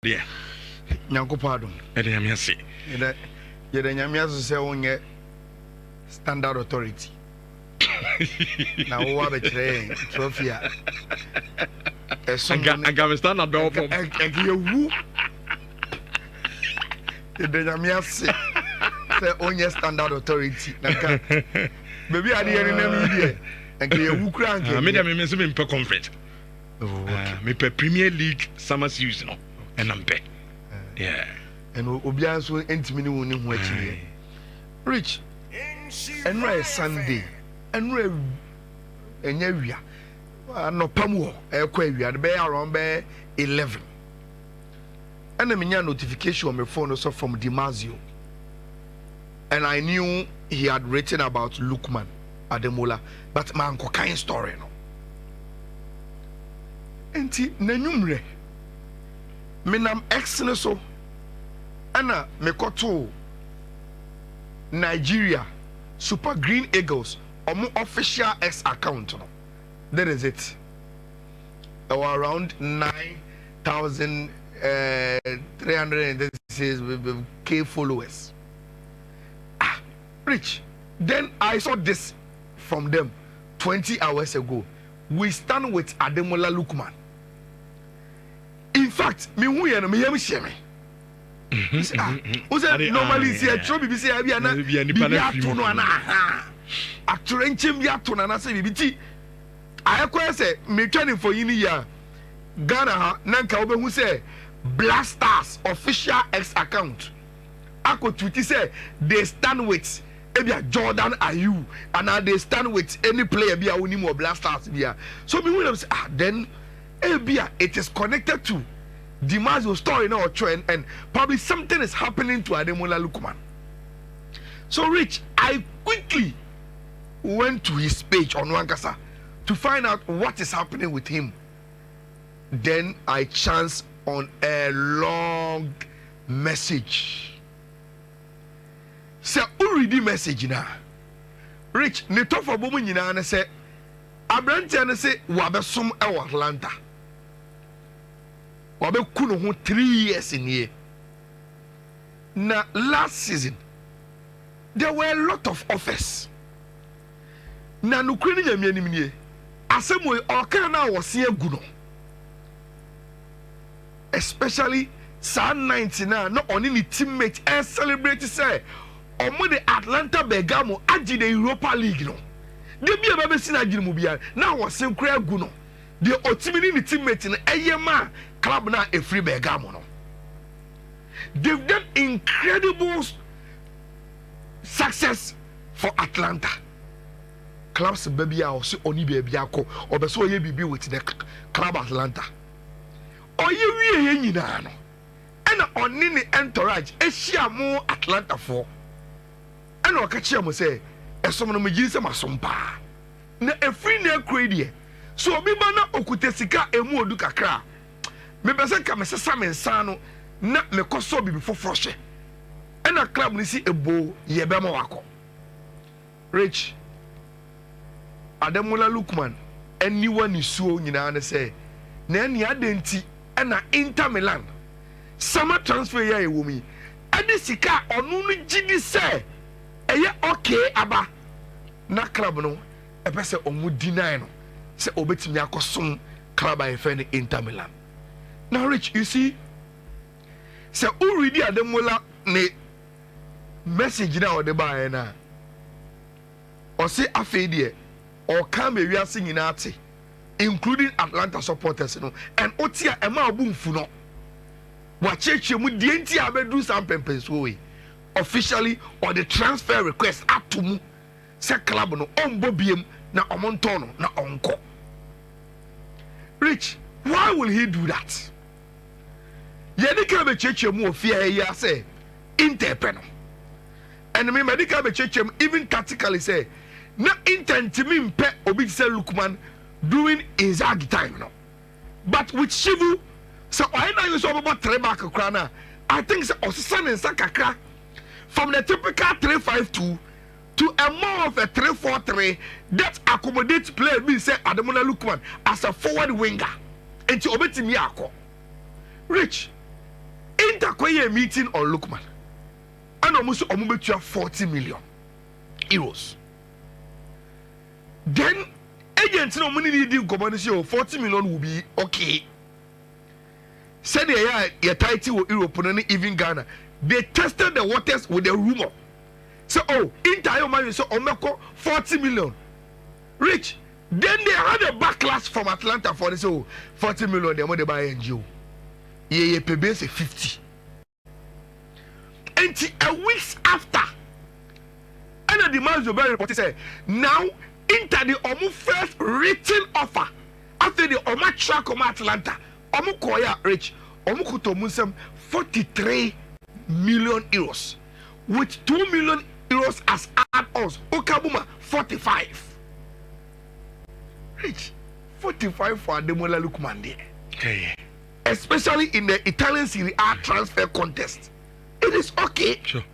Yeah. Nyankopado. Edeyamiase. Yede nyamiaso se wonye standard authority. Na wo abekire trophy a. Aga standard do form. Egewu. Yede nyamiase se wonye standard authority. Naka. Baby ade yene nam yie. Egewu kura nke. Me dem me so me mpe comfort. Me pe Premier League summer season no. And I'm back. Yeah. And Obian so intimate woni ho akire. Rich. And right Sunday. And right enya wia. No pamu e kwa wia be around be 11. And me nya notification on my phone also from Dimazio. And I knew he had written about Lookman Ademola, but my uncle kind story no. Enti nanyumre Minam Exne so Anna Mekoto Nigeria Super Green Eagles official X account. That is it. Around 9,336 followers. Rich. Then I saw this from them 20 hours ago. We stand with Ademola Lookman. In fact, me who ya no me yam share me. Normally see a trouble be say abi ana bi ato no ana ha. Actor enchem bi ato na na say bibiti. Ayekwa say me twaning for yini ya. Ghana ha na nka obehu say Blasters official X account. Ako tweet say they stand with ebia Jordan Ayew and they stand with any player bia woni mo Blasters bia. So me who say then it is connected to Dimazio story now trend and probably something is happening to Ademola Lookman. So Rich, I quickly went to his page on Wankasa to find out what is happening with him. Then I chanced on a long message. So who read the message now? Rich, ne talk for bomu nyina na say Abrante na say wabesom e Atalanta. Wabeku no ho 3 years in here. Now last season there were a lot of offers. Na no kwani nyame anim nie. Asemo oka na wose agu no. Especially San 99 no only the teammate and celebrate say omo the Atlanta Bergamo agi the Europa League no. De bia ba besi na agire mu bia na wose nkura agu no. The ultimate ni teammate na eyema club na a free Bergamo no. They've done incredible success for Atlanta. Clubs baby are also only baby ako or be so ye bibi with the club Atlanta. Or ye wie nyina no. And on ni entourage ehia mo Atlanta for. And o ka chia mo say esom no me gise masompa. Na efri na akredie. So obi ba na okuta sika emu odu kakra. Me pese ka me sesa me nsan no na me koso bibi foforo hye. E na club ni si ebo ye be ma wako. Rich Ademola Lookman anyone ni suo nyina na say na eni adenti e na Inter Milan summer transfer ya ewomi ade sika onu no gidi say eye okay aba na club no e pese omu deny no say obetimi akosom club ay fe ni Inter Milan. Now Rich, you see, say already Ademola ne message na o de ba na o say afedie or come we are singing ate including Atlanta supporters no and otia e ma obumfu no wa cheche mu die nti abedu sam pempenso we officially or the transfer request atomu say club no ombo biem na omonto no na onko. Rich, why will he do that? Yedika be cheche mu ofia ya say interpeno. And me medical be cheche even tactically say na intent me mpe obi say Lookman during Inzaghi time no. But with Shivu so I know you so about three back krana. I think so Osasan and Sakakra from the typical 3-5-2 to a more of a 3-4-3 that accommodates player be say Ademola Lookman as a forward winger. And to obey me ako. Rich, akwaye meeting on Lookman. And almost omubetua 40 million euros. Then agents no money need go show 40 million will be okay. Said they title Europe and even Ghana. They tested the waters with the rumor. So entire money so omeko 40 million. Rich. Then they had a backlash from Atalanta for this 40 million they want to buy NGO. Yeah, PB say 50. And a week after, and the man very report say now Inter the Omu first written offer after the Oma track of Atalanta. Omu koya rich. Omu kuto musem 43 million euros with 2 million euros as add-ons. Okabuma 45. Rich 45 for Ademola Lookman there. Okay. Especially in the Italian Serie A transfer contest. It is okay. Sure.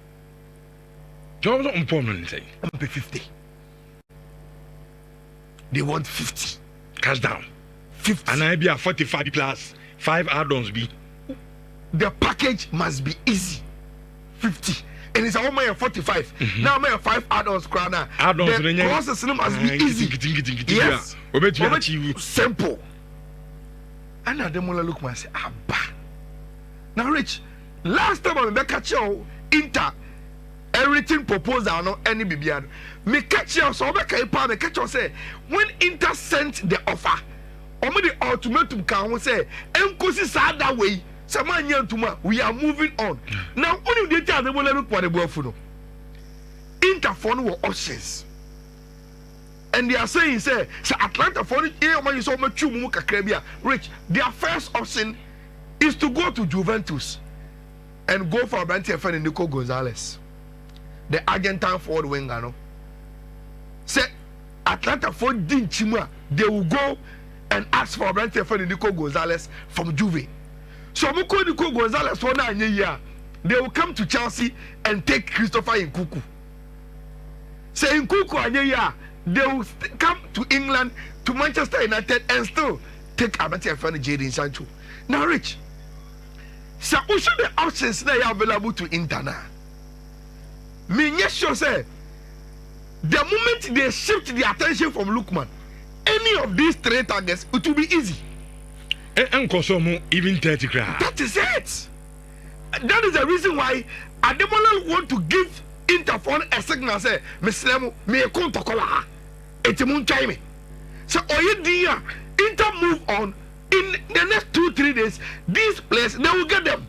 Jobs not important thing. I'm pay 50. They want 50. Cash down. 50. And I be a 45 plus 5 add-ons be. The package must be easy. 50. And it's all my 45. Now my 5 add-ons crana. Add-ons the process must be easy. Yes. Simple. And Ademola Lookman say, Abba. Now Rich, last time I catch you Inter everything proposal no any bibiano. Me catch you so me catch you say when Inter sent the offer, the ultimatum can say enkosi sa that way. We are moving on. Now, only the data they will look for the boyfriend. Interphone were options. And they are saying, say Atlanta for it, so much rich. Their first option is to go to Juventus and go for Branty and Nico Gonzalez, the Argentine forward winger. No? Say Atlanta for Dinchima, they will go and ask for Branty and Nico Gonzalez from Juve. So Nico Gonzalez for 9 years, they will come to Chelsea and take Christopher Nkunku. Say Nkunku anya they will come to England, to Manchester United, and still take Abati and Fanny Jadon Sancho. Now, Rich, so also the options that are available to Inter now. Me yes sure say the moment they shift the attention from Lookman, any of these 3 targets, it will be easy. And Kosomo even 30 crowd. That is it. That is the reason why Ademola want to give Interphone a signal say, Mislemo, me a contocola. It's a moon time. So, dear, Inter move on. In the next 2-3 days, these players, they will get them.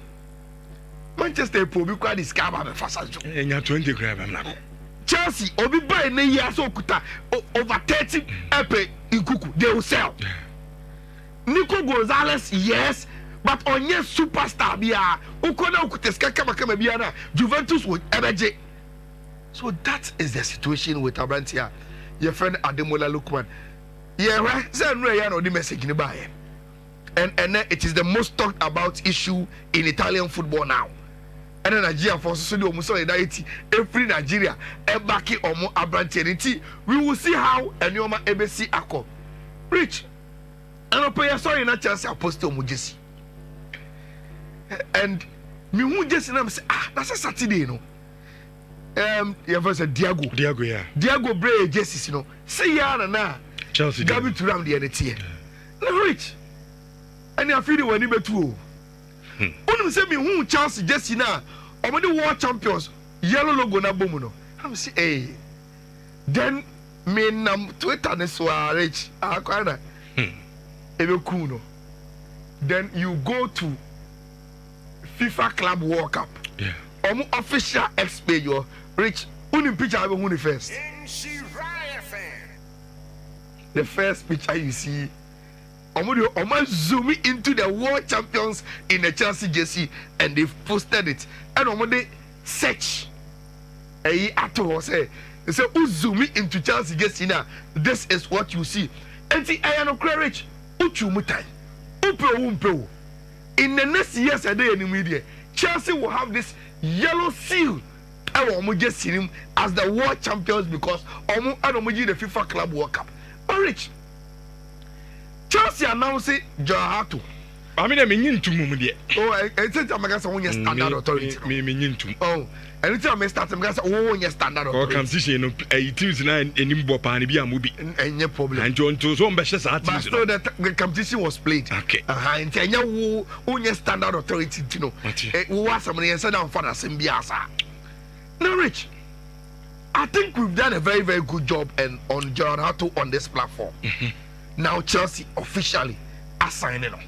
Manchester probably quite discover the first. And you're 20 crab. Chelsea, Obi buy ne year so kuta over 30 epe in Kuku, they will sell. Nico Gonzalez, yes, but on yes superstar bia ukona ukuteska kama bia Juventus would energy. So that is the situation with Abrantia. Your friend Ademola Lookman. Yeah, right. Send no the message in the buy. And it is the most talked about issue in Italian football now. And then Nigeria for solidarity every Nigeria backing omo Abrantia. We will see how Enyoma Ebesi Ako. Rich. And I pay sorry na chance apostle mu Jesse. And me who Jesse na say that's a Saturday no. Your first Diago yeah. Diago Bray Jesse no. Say ya na Chelsea. Gabi to ram the NT. No Rich. And I feel when you betu. Onu say me who Chelsea Jesse na omodi world champions yellow logo na bomu no. I'm say hey. Then me nam Twitter ne so Rich. Akwana. Then you go to FIFA Club World Cup. Yeah. Official XP your Rich. Unim picture I will first. The first picture you see, zoom into the world champions in the Chelsea jersey and they've posted it. And they search. Hato say, they say, zoom into Chelsea jersey now. This is what you see. And see, I am Rich. In the next years a day in the media, Chelsea will have this yellow seal as the world champions because the FIFA Club World Cup. But Rich, Chelsea announced Hato I mean, I mean, into Mummy. Oh, I think I'm going to say standard authority. Me into. Oh, anytime I start, I'm going to say, oh, yes, standard authority. Or competition, a Tuesday and in Bopani be a movie. And no problem. And John to some best but so that the competition was played. Okay. And Tanya, who yes, standard authority, you know. Who was somebody and said, I'm for the Symbiasa. Now, Rich, I think we've done a very, very good job and on John Hato on this platform. Now, Chelsea officially assigning on.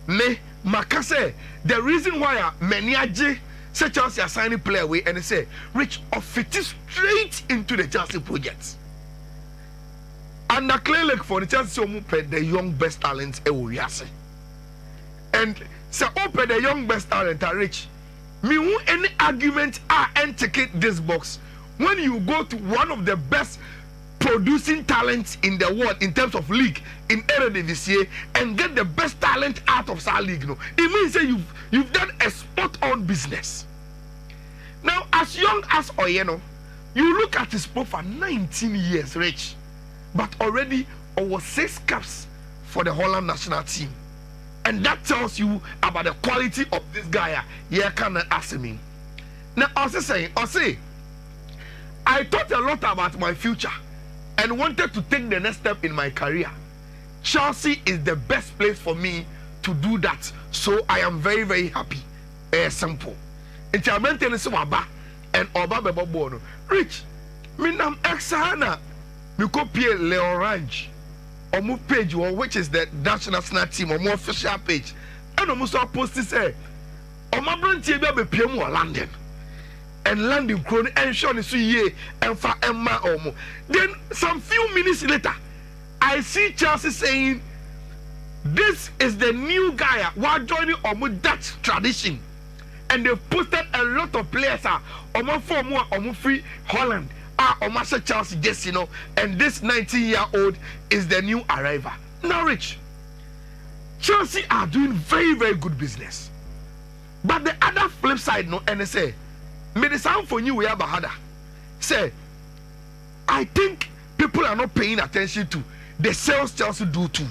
Me, Makase, the reason why many aje say Chelsea are signing player away and they say, Rich, fit straight into the Chelsea project. And the clear look for the Chelsea the young best talents and say open the young best talent are Rich. Me won't any argument and take this box when you go to one of the best producing talents in the world in terms of league in Eredivisie and get the best talent out of that league. No, it means that you've done a spot on business. Now, as young as Oyeno, you look at his profile, 19 years, Rich, but already over 6 caps for the Holland national team, and that tells you about the quality of this guy. Yeah, can ask me. Now, I was saying, I thought a lot about my future and wanted to take the next step in my career. Chelsea is the best place for me to do that. So I am very, very happy. Simple. It's a maintenance of Aba and Oba Bebono. Rich, Minam Exana, you copy Le Orange or move page, which is the Dutch national team or more official page. And almost post to say, Oma Branty be PM or London. And landing crone and Sean is and for Emma Omo. Then some few minutes later, I see Chelsea saying, this is the new guy who are joining Omo Dutch tradition. And they posted a lot of players Omo for more Omo free Holland. Omo Chelsea just and this 19-year-old is the new arrival. Now Rich, Chelsea are doing very, very good business. But the other flip side, and they say, me the sound for you we have a hada. Say, I think people are not paying attention to the sales Chelsea do too.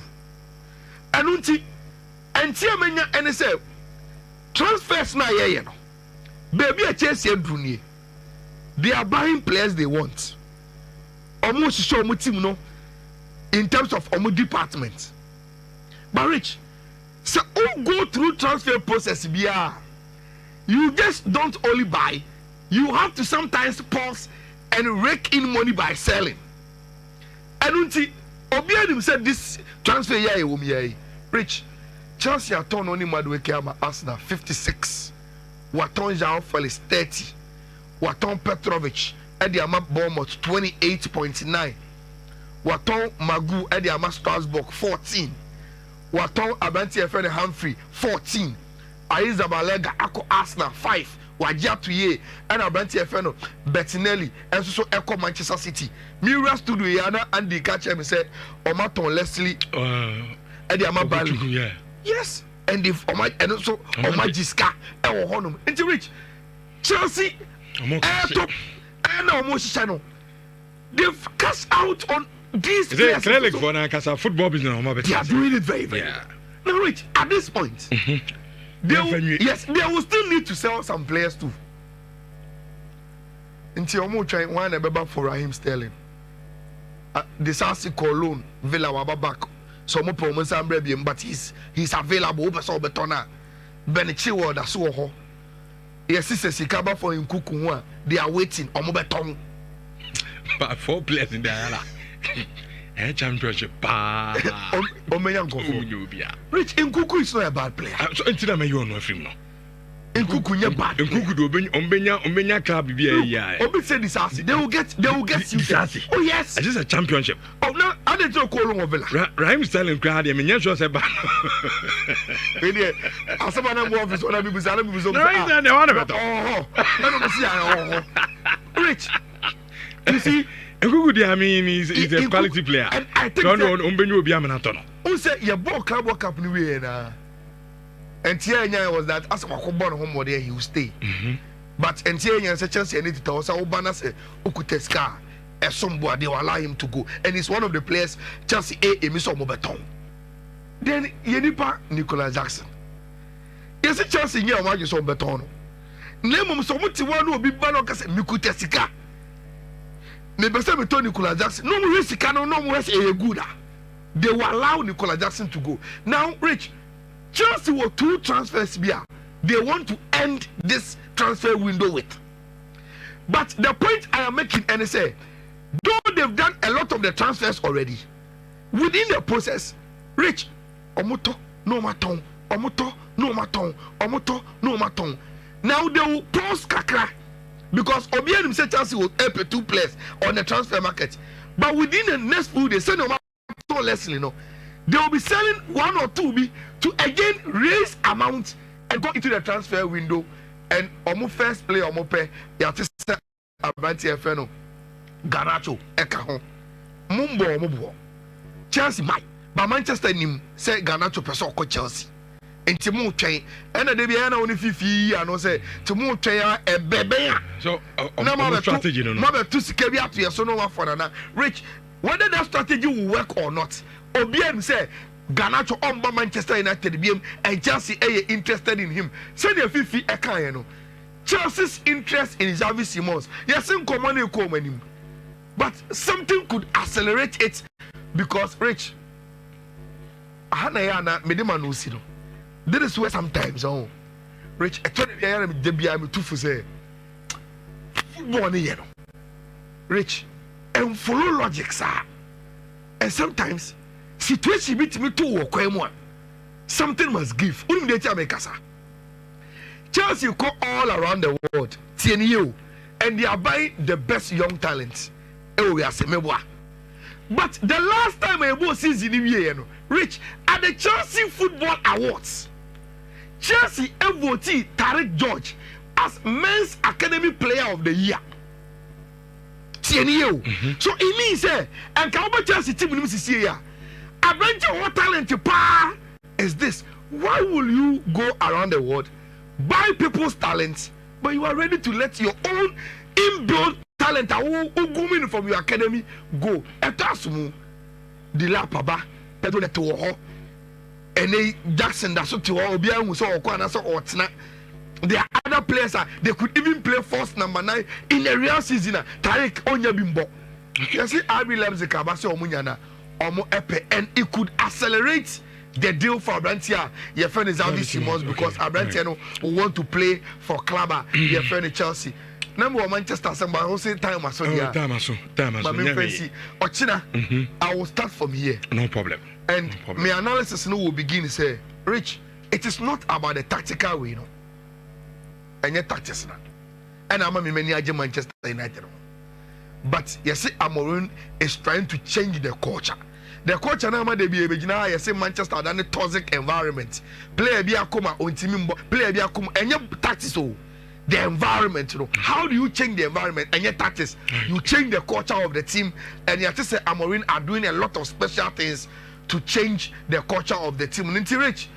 And unti menya and they say transfers na ye no. Baby a Chelsea druni. They are buying players they want. Almost show omo team no in terms of omo department. But Rich, so who go through transfer process biya. You just don't only buy. You have to sometimes pause and rake in money by selling. And until Obianim said this transfer year, Rich, Chelsea are torn only Madueke Arsenal 56. Waton João Felix 30. Waton Petrovic Eddie Ama Bournemouth 28.9. Waton Magu Eddie Ama Strasbourg 14. Waton Abanti Efene Humphrey 14. Aiza Balega Ako Arsenal 5. Wajia to ye and Abanti Efeno Bettinelli and so Echo Manchester City. Mira Studio Yana and the catcher me said Omaton Leslie Eddie Ama Bali. Yeah. Yes. And if and also Omajiska and Honum. Into Rich Chelsea top and almost channel. They've cast out on these players. For football business. They are doing it very, very well. Now Rich, at this point. They will still need to sell some players too. Until I'm trying one about for Raheem Sterling. The Sassi Cologne Villa Wababak. So more promise but he's available over so betona. Benichiwa da so. Yes, sister Sikaba for him Kuku. They are waiting on Mobeton. But 4 players in the Ayala. Championship. Rich Nkuku is not a bad player. So until I you know him. Nkuku is bad. Nkuku do Ombenya club be a Obi said this assy. They will get you. Oh yes. It's just a championship. Oh no, I didn't know Colon Villa. Raheem Sterling crowd. I mean, yes, was a bad. Asabana mo office on people say people so. Oh. Rich. You see Nkuku, I mean, he's a quality player. And I think Ombenya will be a man. Who said your ball club World Cup new year? And Tianya was that as a born home there he will stay. But Tianya said Chelsea need to tell us how Banasa Ukuteska as somebody they will allow him to go. And he's one of the players Chelsea Emiso Mobeton. then yenipa Nicolas Jackson. Yes, a chance in your margin so beton. Name so much one will be Banocas and Mikuta Sika. Maybe some Nicolas Jackson. No more Sika, no more a good. They will allow Nicolas Jackson to go. Now, Rich, Chelsea were 2 transfers here. They want to end this transfer window with. But the point I am making, and I say, though they've done a lot of the transfers already, within the process, Rich, Omoto, no maton, Omoto, no maton, Omoto, no maton. Now they will pause Kakra because Obianim said Chelsea will help 2 players on the transfer market. But within the next few days, say no matter less, you know, they will be selling 1 or 2 to again raise amount and go into the transfer window. And Omo first play Omo pay Yatisa Abanti Feno Ganacho Eka Mumbo Omo Chelsea might, but Manchester nim say Ganacho person ko Chelsea. And Timu train, and the Debiana only 50 and say Timu train a bebe. So, no strategy, no, mother to secure up to your son over for another. Rich, whether that strategy will work or not, Obian say Ganacho on Manchester United BM and Chelsea are interested in him. Say the 50 Ekayano. Chelsea's interest in Xavi Simons. Yes, in common him. But something could accelerate it because Rich Hanayana Mediman Usino. This is where sometimes Rich I told you I'm too for say football Rich and follow logic sir. And sometimes situation beat me to work something must give. Chelsea go all around the world, TNU, and they are buying the best young talents. But the last time I was season, Rich, at the Chelsea Football Awards, Chelsea voted Tariq George as Men's Academy Player of the Year. TNU. So it means, and Calvert Chelsea team this year, a bunch of talent power is this. Why will you go around the world? Buy people's talents, but you are ready to let your own inbuilt talent who go from your academy go. Etasumu, Dilapaba, Pedro Leto, and Jackson, that's what you are. There are other players, they could even play first number 9 in a real season. Tariq Onyabimbo. You see, RB Leipzig, Kabasi Omunyana, Omo Epe, and it could accelerate the deal for Abrantia, your friend is Xavi Simons, because Abrantia will want to play for Clubber, your friend in Chelsea. Number 1 Manchester, somebody who say time as well. Ochina, I will start from here. No problem. And my analysis now will begin to say, Rich, it is not about the tactical way, and your tactics now. And I'm a many Manchester United. But you see, Amorim is trying to change the culture. The coach and Ama de Biabina, I say Manchester than a toxic environment. Player be a coma on Timimbo, player be a coma, and your tactics. The environment, how do you change the environment and your tactics? You change the culture of the team, and you have to say Amorim are doing a lot of special things to change the culture of the team. Rich,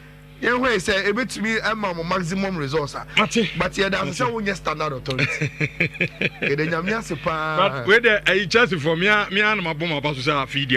you know, say a bit to me, I'm maximum resource. But yeah, that's how we standard authority. But whether a chance for me and my bomb about to feed